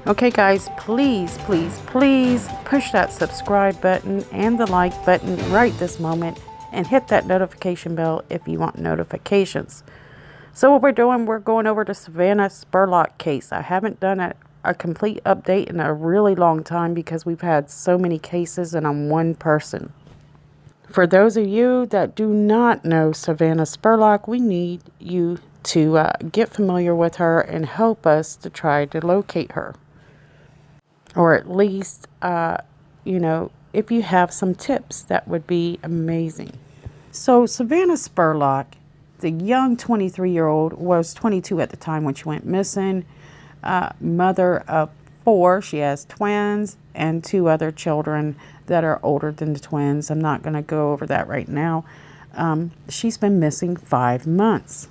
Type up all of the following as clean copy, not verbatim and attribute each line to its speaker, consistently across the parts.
Speaker 1: Okay guys, please, please, please push that subscribe button and the like button right this moment and hit that notification bell if you want notifications. So what we're doing, we're going over the Savannah Spurlock case. I haven't done a complete update in a really long time because we've had so many cases and I'm one person. For those of you that do not know Savannah Spurlock, we need you to get familiar with her and help us to try to locate her. Or at least, if you have some tips, that would be amazing. So Savannah Spurlock, the young 23-year-old, was 22 at the time when she went missing. Mother of 4. She has twins and 2 other children that are older than the twins. I'm not going to go over that right now. She's been missing 5 months.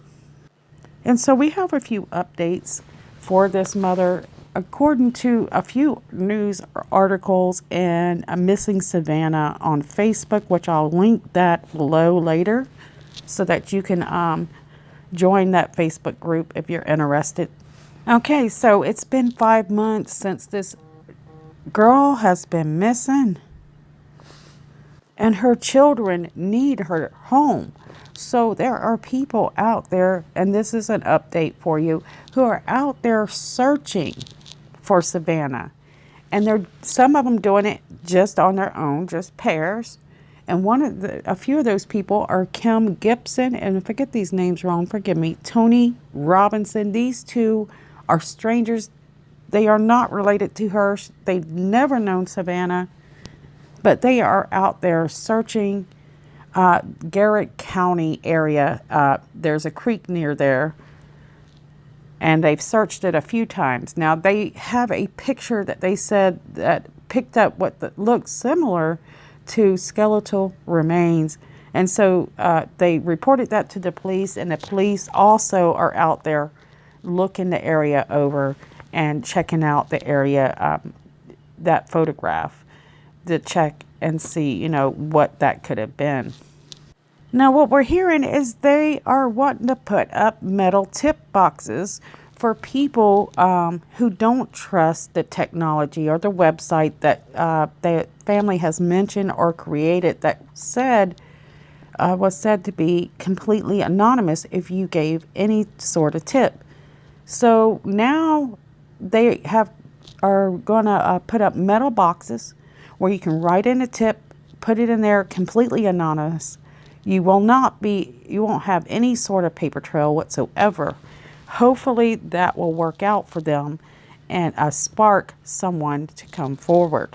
Speaker 1: And so we have a few updates for this mother. According to a few news articles and Missing Savannah on Facebook, which I'll link that below later so that you can join that Facebook group if you're interested. Okay, so it's been 5 months since this girl has been missing. And her children need her home. So there are people out there, and this is an update for you, who are out there searching for Savannah. And some of them doing it just on their own, just pairs. And a few of those people are Kim Gibson, and if I get these names wrong, forgive me, Tony Robinson. These two are strangers. They are not related to her. They've never known Savannah, but they are out there searching Garrett County area. There's a creek near there, and they've searched it a few times. Now, they have a picture that they said that picked up what looks similar to skeletal remains. And so they reported that to the police, and the police also are out there looking the area over and checking out the area, that photograph, to check and see, what that could have been. Now, what we're hearing is they are wanting to put up metal tip boxes for people who don't trust the technology or the website that the family has mentioned or created that was said to be completely anonymous if you gave any sort of tip. So now they are going to put up metal boxes where you can write in a tip, put it in there completely anonymous. You won't have any sort of paper trail whatsoever. Hopefully that will work out for them and spark someone to come forward.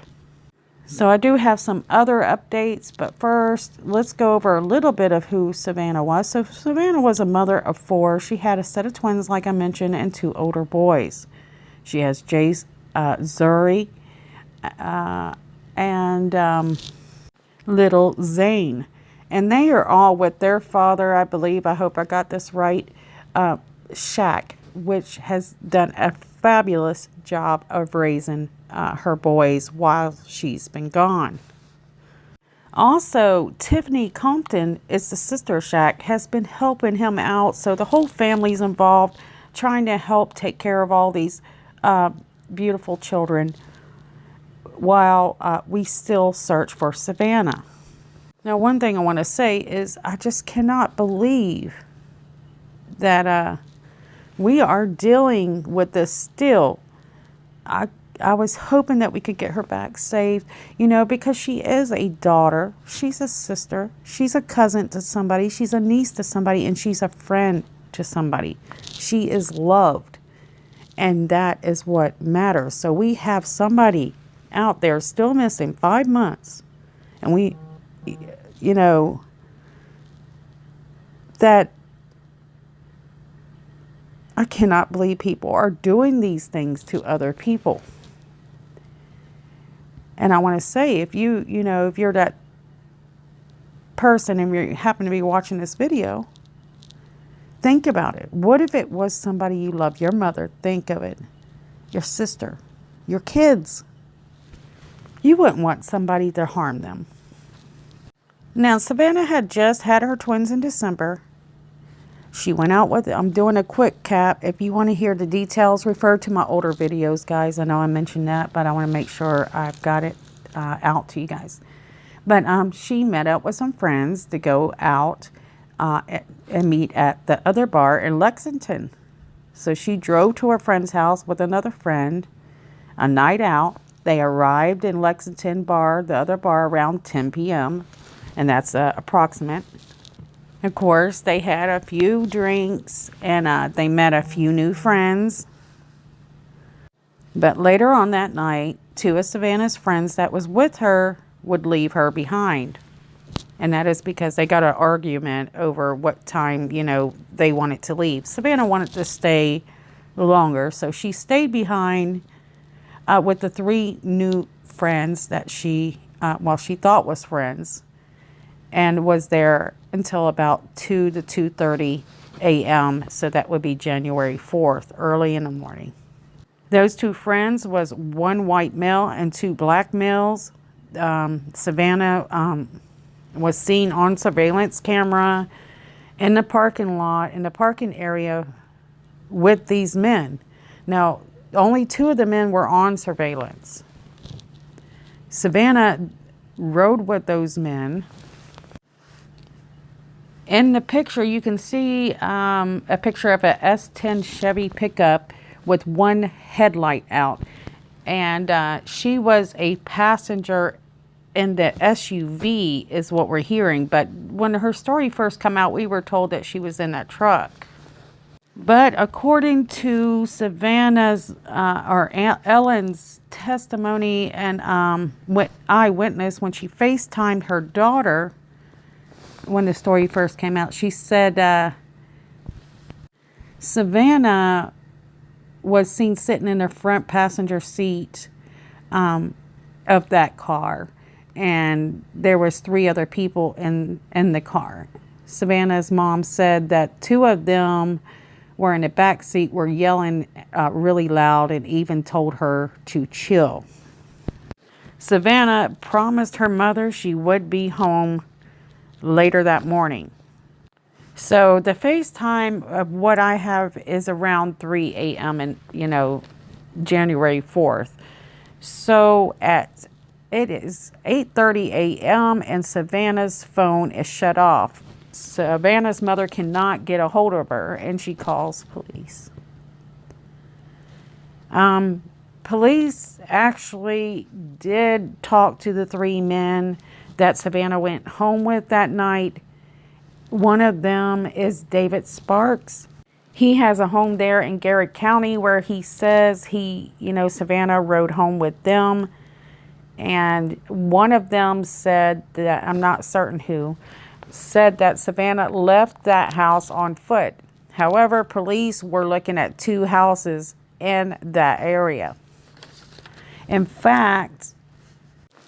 Speaker 1: So I do have some other updates, but first let's go over a little bit of who Savannah was. So Savannah was a mother of 4. She had a set of twins, like I mentioned, and 2 older boys. She has Jace, Zuri, and little Zane. And they are all with their father, I believe. I hope I got this right. Shaq, which has done a fabulous job of raising her boys while she's been gone. Also, Tiffany Compton is the sister of Shaq, has been helping him out. So the whole family's involved, trying to help take care of all these beautiful children while we still search for Savannah. Now, one thing I want to say is I just cannot believe that we are dealing with this still. I was hoping that we could get her back safe, because she is a daughter. She's a sister. She's a cousin to somebody. She's a niece to somebody, and she's a friend to somebody. She is loved, and that is what matters. So we have somebody out there still missing 5 months, and we... that I cannot believe people are doing these things to other people. And I want to say, if if you're that person and you happen to be watching this video, think about it. What if it was somebody you love, your mother? Think of it. Your sister, your kids. You wouldn't want somebody to harm them. Now, Savannah had just had her twins in December. She went out with, I'm doing a quick cap. If you want to hear the details, refer to my older videos, guys. I know I mentioned that, but I want to make sure I've got it out to you guys. But she met up with some friends to go out and meet at the other bar in Lexington. So she drove to her friend's house with another friend, a night out. They arrived in Lexington bar, the other bar, around 10 p.m. And that's approximate. Of course, they had a few drinks and they met a few new friends. But later on that night, two of Savannah's friends that was with her would leave her behind. And that is because they got an argument over what time, you know, they wanted to leave. Savannah wanted to stay longer, so she stayed behind with the three new friends that she thought was friends, and was there until about 2 to 2:30 a.m. So that would be January 4th, early in the morning. Those two friends was one white male and two black males. Savannah was seen on surveillance camera in the parking lot, in the parking area with these men. Now, only two of the men were on surveillance. Savannah rode with those men. In the picture, you can see a picture of a S10 Chevy pickup with one headlight out. And she was a passenger in the SUV is what we're hearing. But when her story first came out, we were told that she was in that truck. But according to Savannah's or Ellen's testimony and eyewitness, when she FaceTimed her daughter, when the story first came out, she said Savannah was seen sitting in the front passenger seat of that car, and there was three other people in the car. Savannah's mom said that two of them were in the back seat, were yelling really loud, and even told her to chill. Savannah promised her mother she would be home later that morning. So the FaceTime of what I have is around 3 a.m. and, you know, January 4th. So it is 8:30 a.m. and Savannah's phone is shut off. Savannah's mother cannot get a hold of her, and she calls police. Police actually did talk to the three men that Savannah went home with that night. One of them is David Sparks. He has a home there in Garrett County where he says Savannah rode home with them. And one of them said that, I'm not certain who, said that Savannah left that house on foot. However, police were looking at two houses in that area. In fact,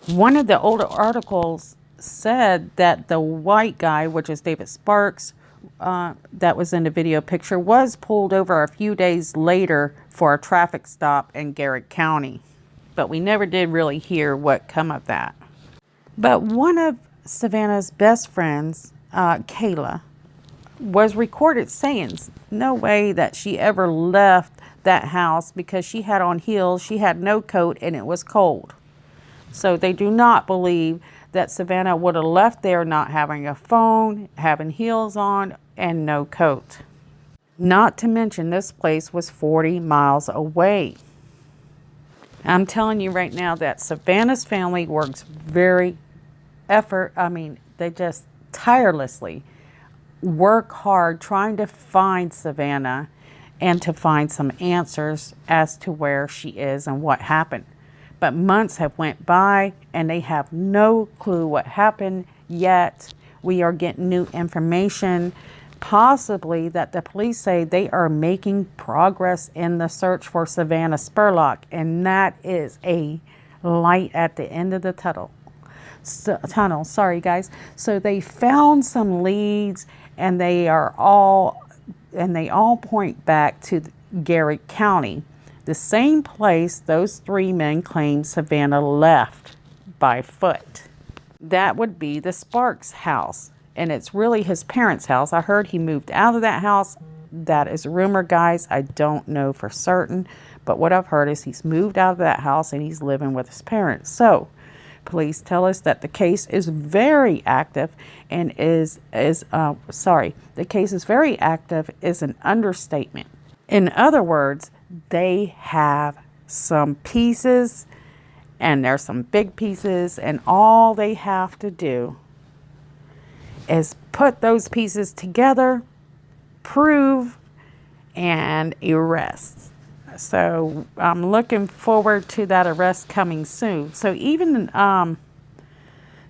Speaker 1: one of the older articles said that the white guy, which is David Sparks, that was in the video picture, was pulled over a few days later for a traffic stop in Garrett County. But we never did really hear what come of that. But one of Savannah's best friends, Kayla, was recorded saying no way that she ever left that house because she had on heels, she had no coat, and it was cold. So they do not believe that Savannah would have left there not having a phone, having heels on, and no coat. Not to mention this place was 40 miles away. I'm telling you right now that Savannah's family works they just tirelessly work hard trying to find Savannah and to find some answers as to where she is and what happened. But months have went by and they have no clue what happened yet. We are getting new information, possibly that the police say they are making progress in the search for Savannah Spurlock, and that is a light at the end of the tunnel. Sorry, guys. So they found some leads, and they all point back to Garrett County, the same place those three men claim Savannah left by foot. That would be the Sparks house. and it's really his parents' house. I heard he moved out of that house. That is a rumor, guys. I don't know for certain, but what I've heard is he's moved out of that house and he's living with his parents. So police tell us that the case is very active and the case is very active is an understatement. In other words, they have some pieces, and there's some big pieces, and all they have to do is put those pieces together, prove, and arrest. So I'm looking forward to that arrest coming soon. So even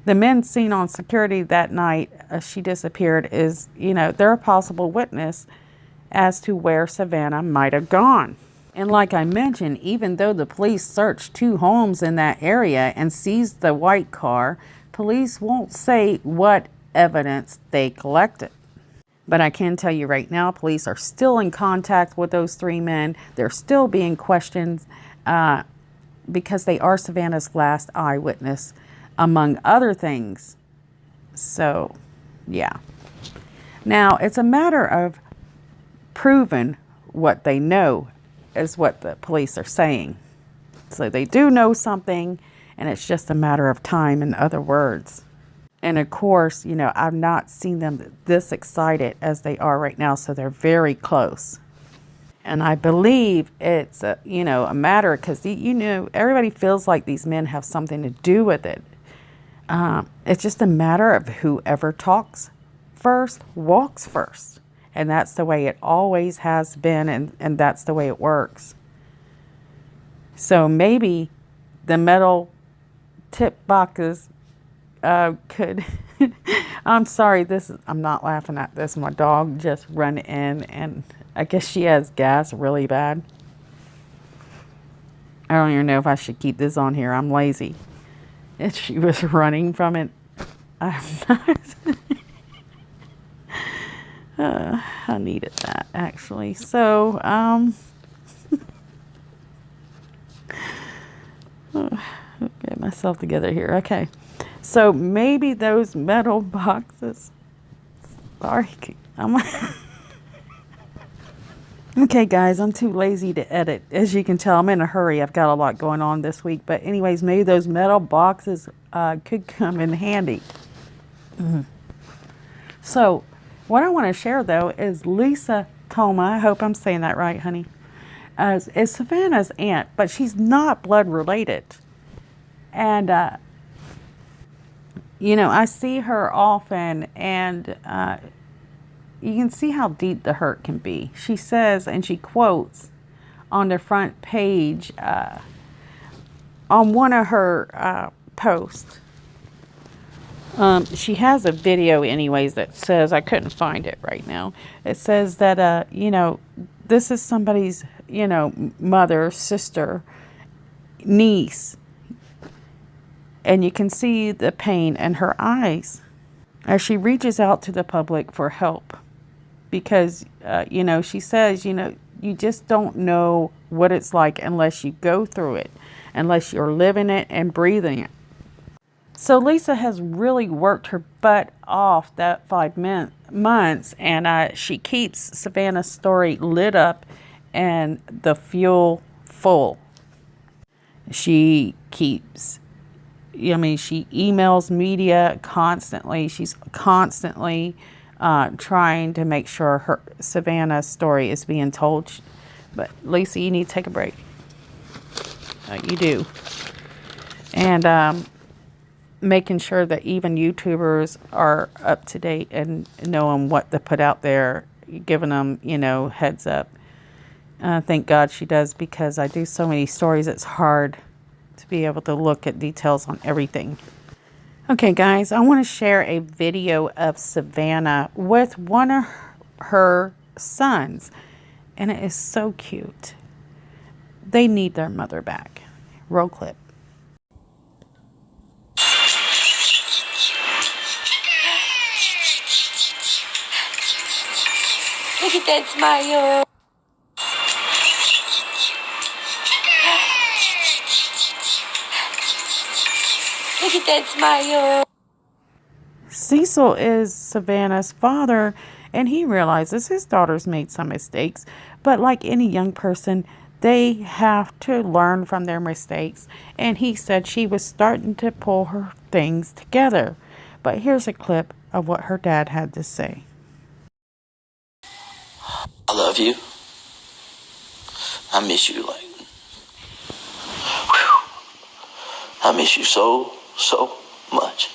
Speaker 1: the men seen on security that night she disappeared is, they're a possible witness as to where Savannah might have gone. And like I mentioned, even though the police searched 2 homes in that area and seized the white car, police won't say what evidence they collected. But I can tell you right now, police are still in contact with those 3 men. They're still being questioned because they are Savannah's last eyewitness, among other things. So, yeah. Now, it's a matter of proving what they know, is what the police are saying. So they do know something, and it's just a matter of time, in other words. And of course, I've not seen them this excited as they are right now, so they're very close. And I believe it's a matter, because everybody feels like these men have something to do with it. It's just a matter of whoever talks first walks first. And that's the way it always has been, and that's the way it works. So maybe the metal tip boxes could... I'm sorry, I'm not laughing at this. My dog just ran in, and I guess she has gas really bad. I don't even know if I should keep this on here. I'm lazy. And she was running from it. I'm not... I needed that, actually. So, get myself together here. Okay. So maybe those metal boxes. Sorry. Okay, guys, I'm too lazy to edit. As you can tell, I'm in a hurry. I've got a lot going on this week. But anyways, maybe those metal boxes could come in handy. So what I want to share, though, is Lisa Toma, I hope I'm saying that right, honey, is Savannah's aunt, but she's not blood related. And, I see her often, and you can see how deep the hurt can be. She says, and she quotes on the front page on one of her posts. She has a video anyways that says, I couldn't find it right now. It says that, this is somebody's, mother, sister, niece. And you can see the pain in her eyes as she reaches out to the public for help. Because, she says, you just don't know what it's like unless you go through it, unless you're living it and breathing it. So Lisa has really worked her butt off that 5 months, and she keeps Savannah's story lit up and the fuel full. She keeps, she emails media constantly. She's constantly trying to make sure Savannah's story is being told. But Lisa, you need to take a break. You do. And making sure that even YouTubers are up to date and knowing what to put out there, giving them, heads up. Thank God she does, because I do so many stories, it's hard to be able to look at details on everything. Okay, guys, I want to share a video of Savannah with one of her sons, and it is so cute. They need their mother back. Roll clip.
Speaker 2: Look at that smile. Look at that smile.
Speaker 1: Cecil is Savannah's father, and he realizes his daughter's made some mistakes, but like any young person, they have to learn from their mistakes. And he said she was starting to pull her things together. But here's a clip of what her dad had to say.
Speaker 3: I love you. I miss you I miss you so much.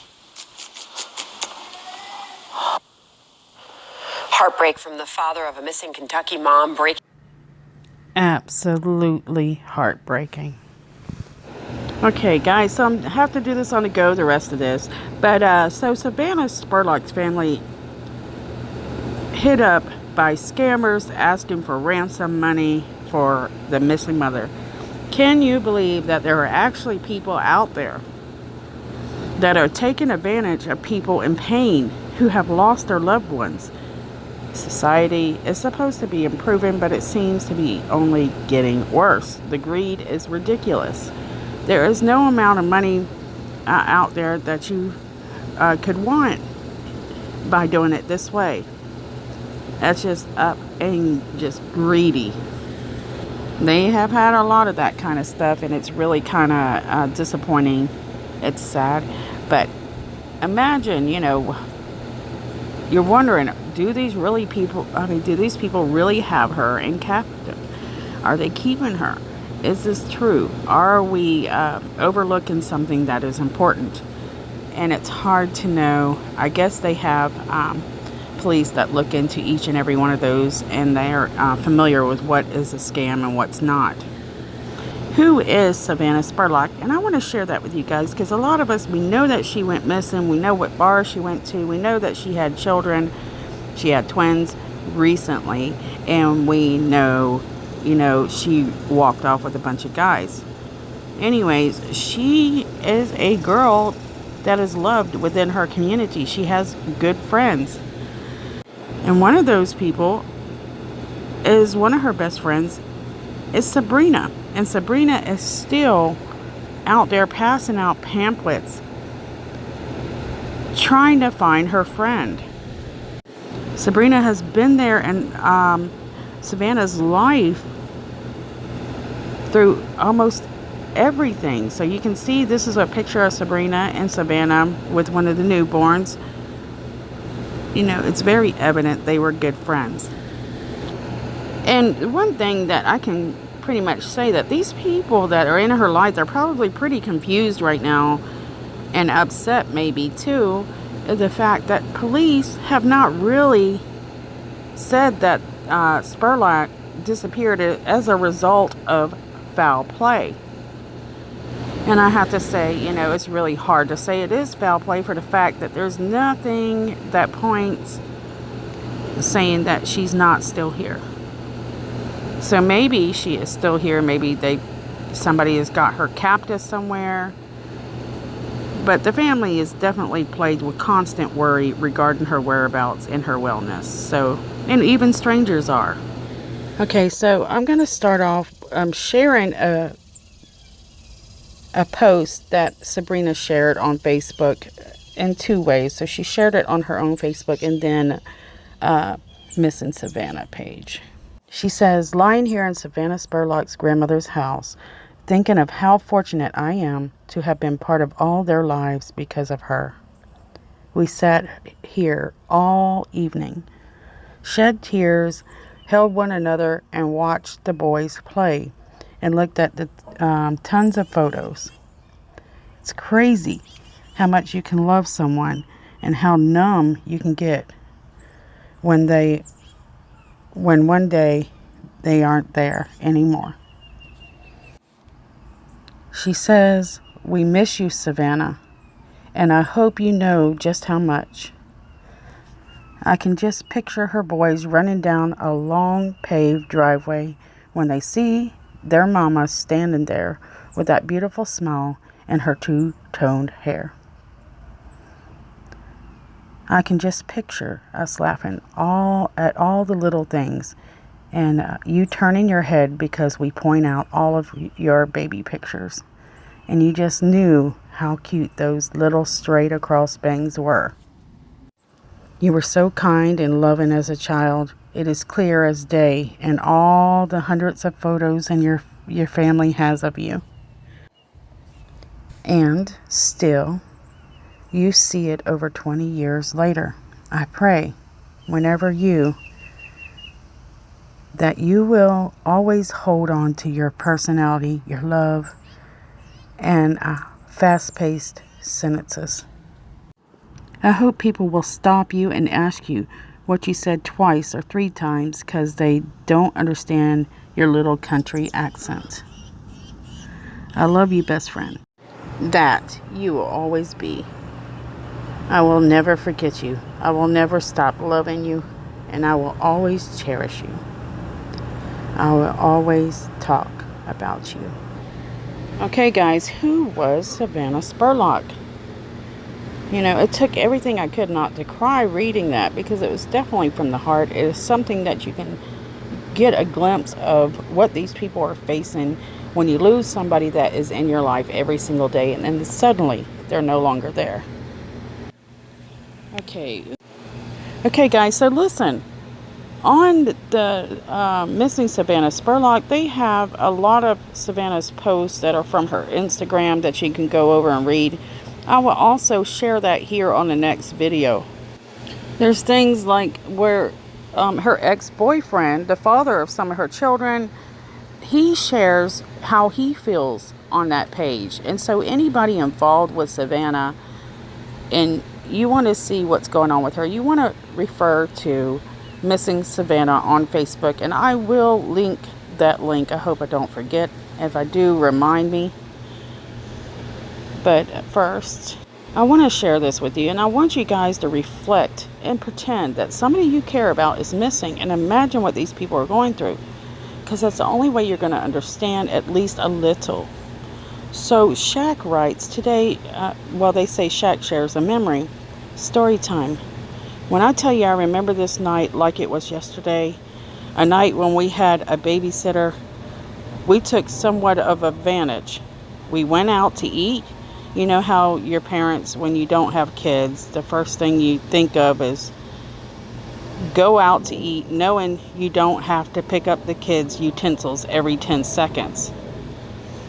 Speaker 2: Heartbreak from the father of a missing Kentucky mom.
Speaker 1: Absolutely heartbreaking. Okay, guys, so I have to do this on the go, the rest of this. But, so Savannah Spurlock's family hit up by scammers asking for ransom money for the missing mother. Can you believe that there are actually people out there that are taking advantage of people in pain who have lost their loved ones? Society is supposed to be improving, but it seems to be only getting worse. The greed is ridiculous. There is no amount of money out there that you could want by doing it this way. That's just up and just greedy. They have had a lot of that kind of stuff, and it's really kind of disappointing. It's sad, but imagine, you're wondering, do these people really have her in captive? Are they keeping her? Is this true? Are we overlooking something that is important? And it's hard to know. I guess they have police that look into each and every one of those, and they're familiar with what is a scam and what's not. Who is Savannah Spurlock? And I want to share that with you guys, because a lot of us, we know that she went missing. We know what bar she went to. We know that she had children. She had twins recently, and we know, she walked off with a bunch of guys. Anyways, she is a girl that is loved within her community. She has good friends. And one of those people is one of her best friends is Sabrina. And Sabrina is still out there passing out pamphlets trying to find her friend. Sabrina has been there in Savannah's life through almost everything. So you can see this is a picture of Sabrina and Savannah with one of the newborns. It's very evident they were good friends. And one thing that I can pretty much say, that these people that are in her life, they're probably pretty confused right now and upset maybe too, the fact that police have not really said that Spurlock disappeared as a result of foul play. And I have to say, it's really hard to say it is foul play for the fact that there's nothing that points saying that she's not still here. So maybe she is still here. Maybe somebody has got her captive somewhere. But the family is definitely plagued with constant worry regarding her whereabouts and her wellness. And even strangers are. Okay, so I'm going to start off sharing a post that Sabrina shared on Facebook in two ways. So she shared it on her own Facebook and then Missing Savannah page. She says, lying here in Savannah Spurlock's grandmother's house, thinking of how fortunate I am to have been part of all their lives because of her. We sat here all evening, shed tears, held one another, and watched the boys play, and looked at the tons of photos. It's crazy how much you can love someone and how numb you can get when one day they aren't there anymore. She says, we miss you, Savannah, and I hope you know just how much. I can just picture her boys running down a long paved driveway when they see their mama standing there with that beautiful smile and her two-toned hair. I can just picture us laughing at all the little things, and you turning your head because we point out all of your baby pictures, and you just knew how cute those little straight across bangs were. You were so kind and loving as a child. It is clear as day in all the hundreds of photos and your family has of you. And still, you see it over 20 years later. I pray, whenever that you will always hold on to your personality, your love, and fast-paced sentences. I hope people will stop you and ask you what you said twice or 3 times because they don't understand your little country accent. I love you, best friend. That you will always be. I will never forget you. I will never stop loving you, and I will always cherish you. I will always talk about you. Okay, guys, who was Savannah Spurlock? You know, it took everything I could not to cry reading that because it was definitely from the heart. It is something that you can get a glimpse of what these people are facing when you lose somebody that is in your life every single day and then suddenly they're no longer there. Okay, guys, so listen. On the Missing Savannah Spurlock, they have a lot of Savannah's posts that are from her Instagram that you can go over and read. I will also share that here on the next video. There's things like where her ex-boyfriend, the father of some of her children, he shares how he feels on that page. And so anybody involved with Savannah and you want to see what's going on with her, you want to refer to Missing Savannah on Facebook, and I will link that link. I hope I don't forget. If I do, remind me. But first, I want to share this with you, and I want you guys to reflect and pretend that somebody you care about is missing and imagine what these people are going through, because that's the only way you're going to understand at least a little. So Shaq writes today, they say Shaq shares a memory. Story time. When I tell you I remember this night like it was yesterday, a night when we had a babysitter, we took somewhat of advantage. We went out to eat. You know how your parents, when you don't have kids, the first thing you think of is go out to eat knowing you don't have to pick up the kids' utensils every 10 seconds.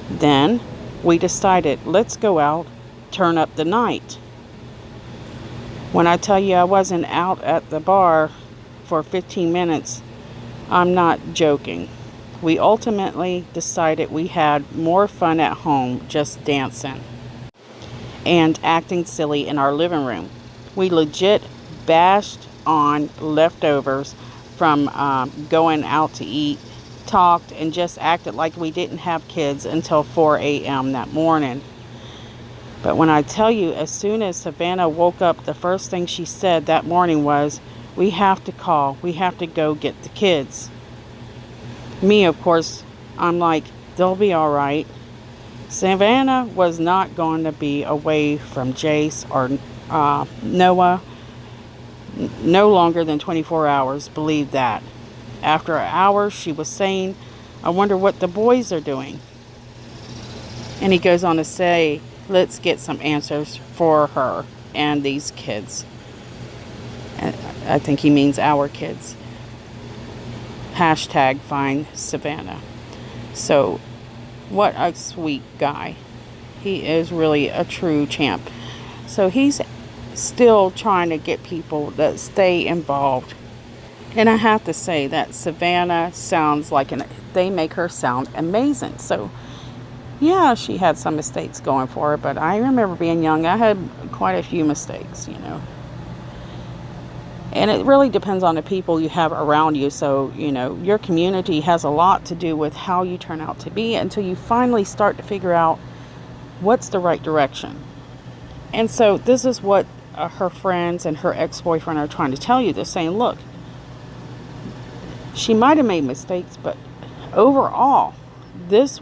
Speaker 1: Then we decided, let's go out, turn up the night. When I tell you I wasn't out at the bar for 15 minutes, I'm not joking. We ultimately decided we had more fun at home just dancing and acting silly in our living room. We legit bashed on leftovers from going out to eat, talked, and just acted like we didn't have kids until 4 a.m. that morning. But when I tell you, as soon as Savannah woke up, the first thing she said that morning was, we have to call. We have to go get the kids. Me, of course, I'm like, they'll be all right. Savannah was not going to be away from Jace or Noah no longer than 24 hours. Believe that. After an hour, she was saying, I wonder what the boys are doing. And he goes on to say, let's get some answers for her and these kids. And I think he means our kids. Hashtag find Savannah. So, what a sweet guy. He is really a true champ. So he's still trying to get people that stay involved. And I have to say that Savannah sounds like they make her sound amazing. So yeah, she had some mistakes going for her, but I remember being young, I had quite a few mistakes, you know. And it really depends on the people you have around you. So, you know, your community has a lot to do with how you turn out to be until you finally start to figure out what's the right direction. And so this is what her friends and her ex-boyfriend are trying to tell you. They're saying, look, she might have made mistakes, but overall, this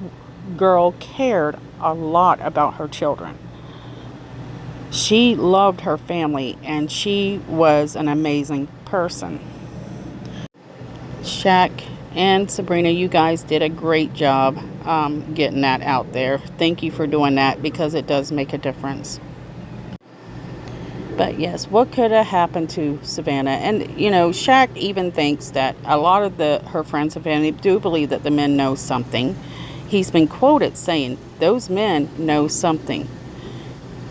Speaker 1: girl cared a lot about her children. She loved her family and she was an amazing person. Shaq and Sabrina, you guys did a great job getting that out there. Thank you for doing that because it does make a difference. But yes, what could have happened to Savannah? And you know, Shaq even thinks that a lot of her friends and family do believe that the men know something. He's been quoted saying those men know something.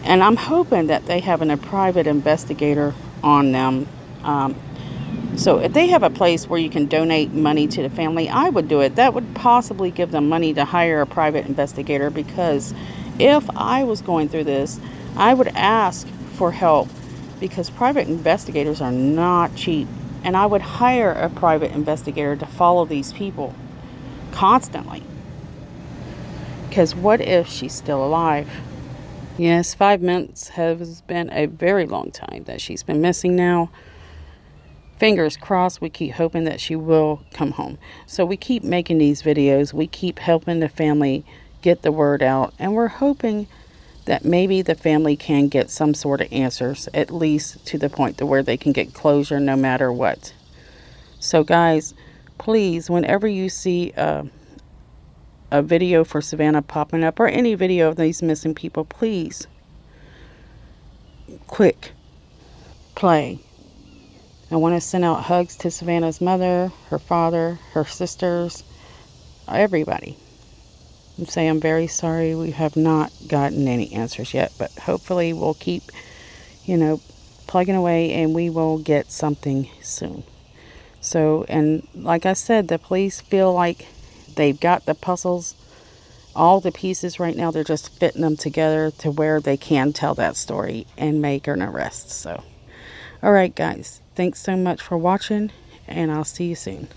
Speaker 1: And I'm hoping that they have a private investigator on them. So if they have a place where you can donate money to the family, I would do it. That would possibly give them money to hire a private investigator, because if I was going through this, I would ask for help, because private investigators are not cheap. And I would hire a private investigator to follow these people constantly. Because what if she's still alive? Yes, 5 months has been a very long time that she's been missing now. Fingers crossed, we keep hoping that she will come home. So we keep making these videos. We keep helping the family get the word out. And we're hoping that maybe the family can get some sort of answers, at least to the point to where they can get closure no matter what. So guys, please, whenever you see a video for Savannah popping up, or any video of these missing people, please click play. I want to send out hugs to Savannah's mother, her father, her sisters, everybody, and say I'm very sorry we have not gotten any answers yet, but hopefully we'll keep, plugging away and we will get something soon. So, and like I said, the police feel like they've got the puzzles, all the pieces right now. They're just fitting them together to where they can tell that story and make an arrest. So, all right, guys. Thanks so much for watching, and I'll see you soon.